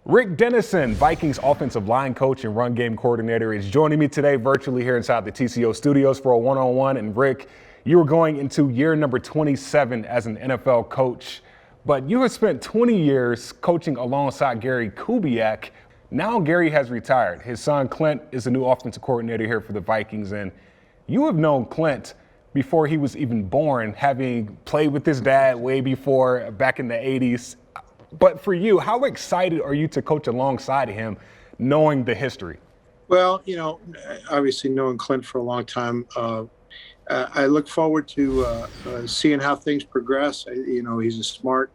Rick Dennison, Vikings Offensive Line coach and run game coordinator, is joining me today virtually here inside the TCO studios for a one-on-one. And Rick, you are going into year number 27 as an NFL coach, but you have spent 20 years coaching alongside Gary Kubiak. Now Gary has retired. His son Clint is the new offensive coordinator here for the Vikings, and you have known Clint before he was even born, having played with his dad way before, back in the 80s. But for you, how excited are you to coach alongside him, knowing the history? Well, obviously knowing Clint for a long time, I look forward to seeing how things progress. He's a smart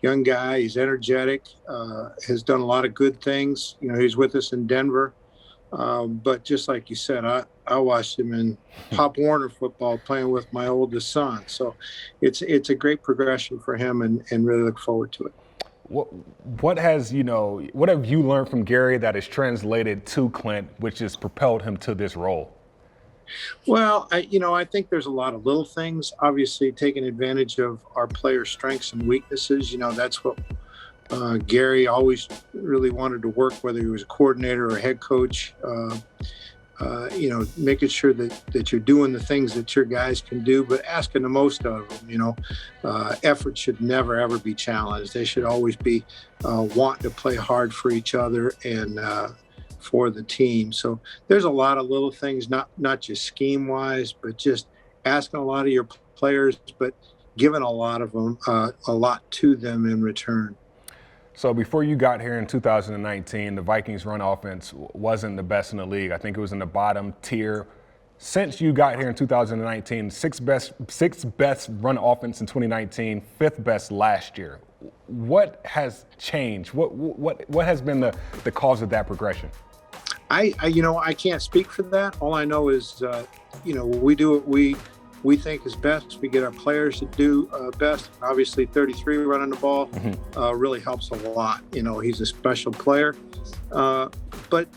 young guy. He's energetic, has done a lot of good things. He's with us in Denver. But just like you said, I watched him in Pop Warner football playing with my oldest son. So it's a great progression for him and really look forward to it. What have you learned from Gary that is translated to Clint, which has propelled him to this role? Well, I think there's a lot of little things. Obviously, taking advantage of our players' strengths and weaknesses. That's what Gary always really wanted to work, whether he was a coordinator or a head coach. Making sure that you're doing the things that your guys can do, but asking the most of them. Effort should never, ever be challenged. They should always be wanting to play hard for each other and for the team. So there's a lot of little things, not just scheme-wise, but just asking a lot of your players, but giving a lot of them, a lot to them in return. So before you got here in 2019, the Vikings run offense wasn't the best in the league. I think it was in the bottom tier. Since you got here in 2019, sixth best run offense in 2019, fifth best last year. What has changed? What has been the cause of that progression? I can't speak for that. All I know is, we do what we think is best. We get our players to do best. Obviously, 33 running the ball really helps a lot. He's a special player. But,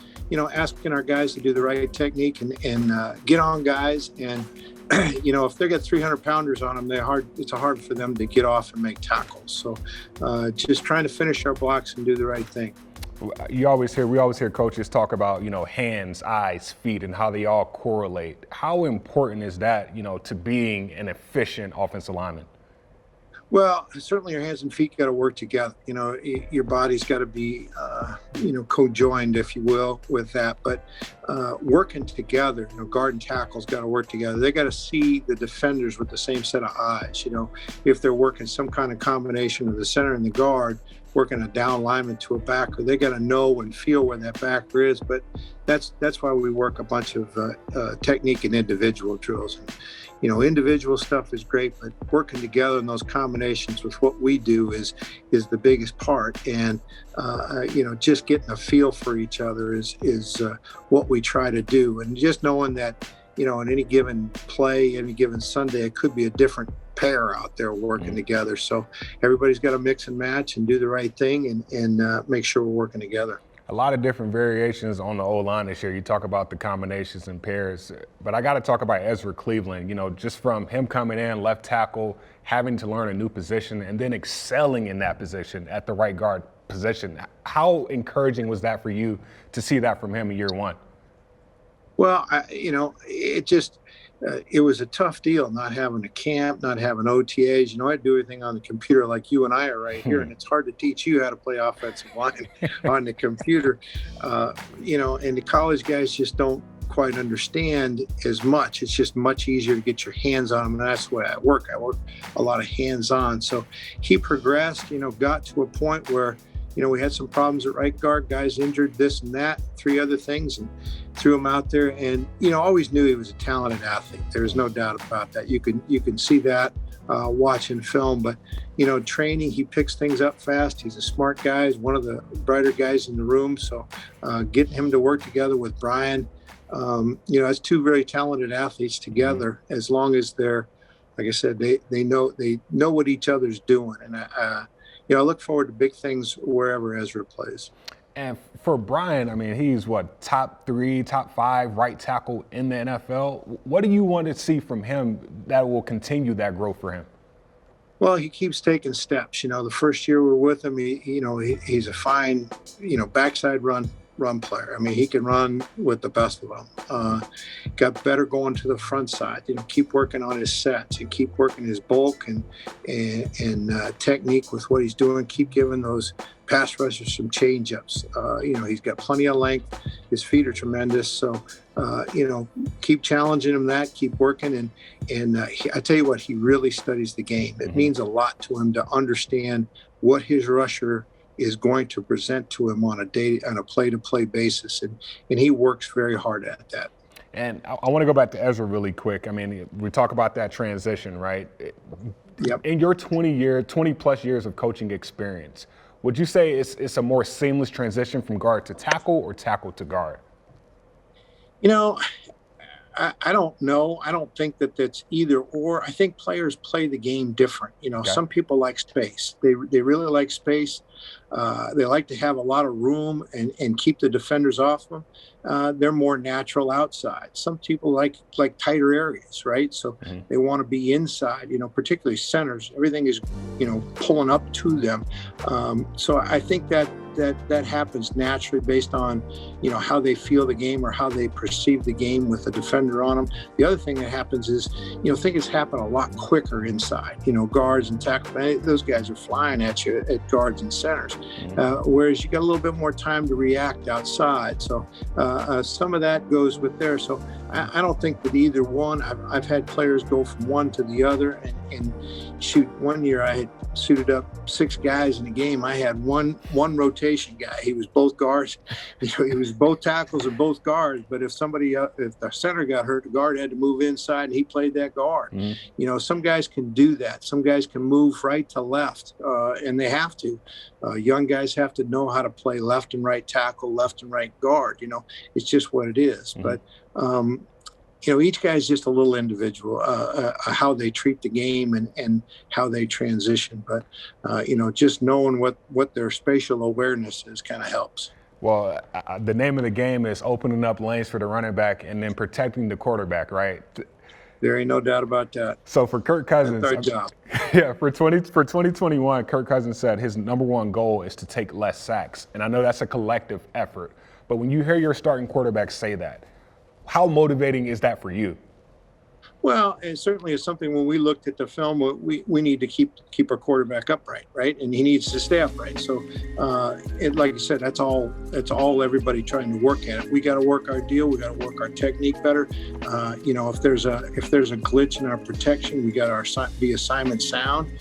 asking our guys to do the right technique and get on guys. And, if they got 300-pounders on them, it's hard for them to get off and make tackles. So just trying to finish our blocks and do the right thing. We always hear coaches talk about, hands, eyes, feet, and how they all correlate. How important is that, to being an efficient offensive lineman? Well, certainly your hands and feet got to work together. Your body's got to be, co-joined, if you will, with that. But working together, guard and tackle's got to work together. They got to see the defenders with the same set of eyes. If they're working some kind of combination of the center and the guard, working a down lineman to a backer, they got to know and feel where that backer is. But that's why we work a bunch of technique and individual drills. And, individual stuff is great, but working together in those combinations with what we do is the biggest part. And just getting a feel for each other is what we try to do. And just knowing that in any given play, any given Sunday, it could be a different pair out there working together. So everybody's got to mix and match and do the right thing and make sure we're working together. A lot of different variations on the O-line this year. You talk about the combinations and pairs, but I got to talk about Ezra Cleveland. Just from him coming in, left tackle, having to learn a new position, and then excelling in that position at the right guard position. How encouraging was that for you to see that from him in year one? Well, it was a tough deal not having a camp, not having OTAs. I do everything on the computer like you and I are right here, and it's hard to teach you how to play offensive line on the computer. And the college guys just don't quite understand as much. It's just much easier to get your hands on them, and that's the way I work. I work a lot of hands-on. So he progressed, got to a point where we had some problems at right guard, guys injured, this and that, three other things, and threw him out there. And, always knew he was a talented athlete. There's no doubt about that. You can see that watching film. But, training, he picks things up fast. He's a smart guy. He's one of the brighter guys in the room. So getting him to work together with Brian, as two very talented athletes together, as long as they're, like I said, they know what each other's doing. And I look forward to big things wherever Ezra plays. And for Brian, he's top 3, top 5 right tackle in the NFL. What do you want to see from him that will continue that growth for him? Well, he keeps taking steps. The first year we're with him, he's a fine, backside run player. I mean, he can run with the best of them. Got better going to the front side. Keep working on his sets and keep working his bulk and technique with what he's doing. Keep giving those pass rushers some change-ups. He's got plenty of length. His feet are tremendous. So, keep challenging him that, keep working. And I tell you what, he really studies the game. It means a lot to him to understand what his rusher is going to present to him on a play-to-play basis. And he works very hard at that. And I want to go back to Ezra really quick. I mean, we talk about that transition, right? Yep. In your 20 plus years of coaching experience, would you say it's a more seamless transition from guard to tackle or tackle to guard? I don't know. I don't think that that's either or. I think players play the game different. Okay. Some people like space. They really like space. They like to have a lot of room and keep the defenders off them. They're more natural outside. Some people like tighter areas, right? So they want to be inside, particularly centers. Everything is, pulling up to them. So I think that happens naturally based on, how they feel the game or how they perceive the game with the defender on them. The other thing that happens is, things happen a lot quicker inside. Guards and tackle, those guys are flying at you at guards and centers. Whereas you got a little bit more time to react outside. So some of that goes with there. So I don't think that either one. I've had players go from one to the other and shoot. One year I had suited up 6 guys in a game. I had one rotation guy. He was both guards. He was both tackles and both guards. But if the center got hurt, the guard had to move inside, and he played that guard. Some guys can do that. Some guys can move right to left, and they have to. Young guys have to know how to play left and right tackle, left and right guard. It's just what it is. But each guy's just a little individual, how they treat the game and how they transition. But, just knowing what their spatial awareness is kind of helps. Well, the name of the game is opening up lanes for the running back and then protecting the quarterback, right? There ain't no doubt about that. So for Kirk Cousins, that's our job. Yeah, for 2021, Kirk Cousins said his number one goal is to take less sacks. And I know that's a collective effort. But when you hear your starting quarterback say that, how motivating is that for you? Well, it certainly is something. When we looked at the film, we need to keep our quarterback upright, right? And he needs to stay upright. So, like you said, that's all everybody trying to work at it. We got to work our deal. We got to work our technique better. If there's a glitch in our protection, we got to be assignment sound.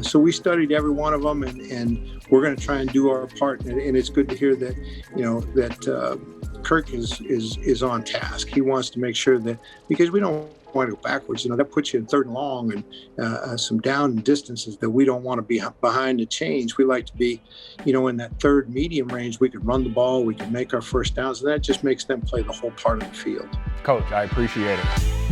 So we studied every one of them, and we're going to try and do our part. And it's good to hear that, that Kirk is on task. He wants to make sure that, because we don't want to go backwards, that puts you in 3rd and long and some down distances that we don't want to be behind the chains. We like to be, in that 3rd medium range. We could run the ball, we can make our first downs, and that just makes them play the whole part of the field. Coach, I appreciate it.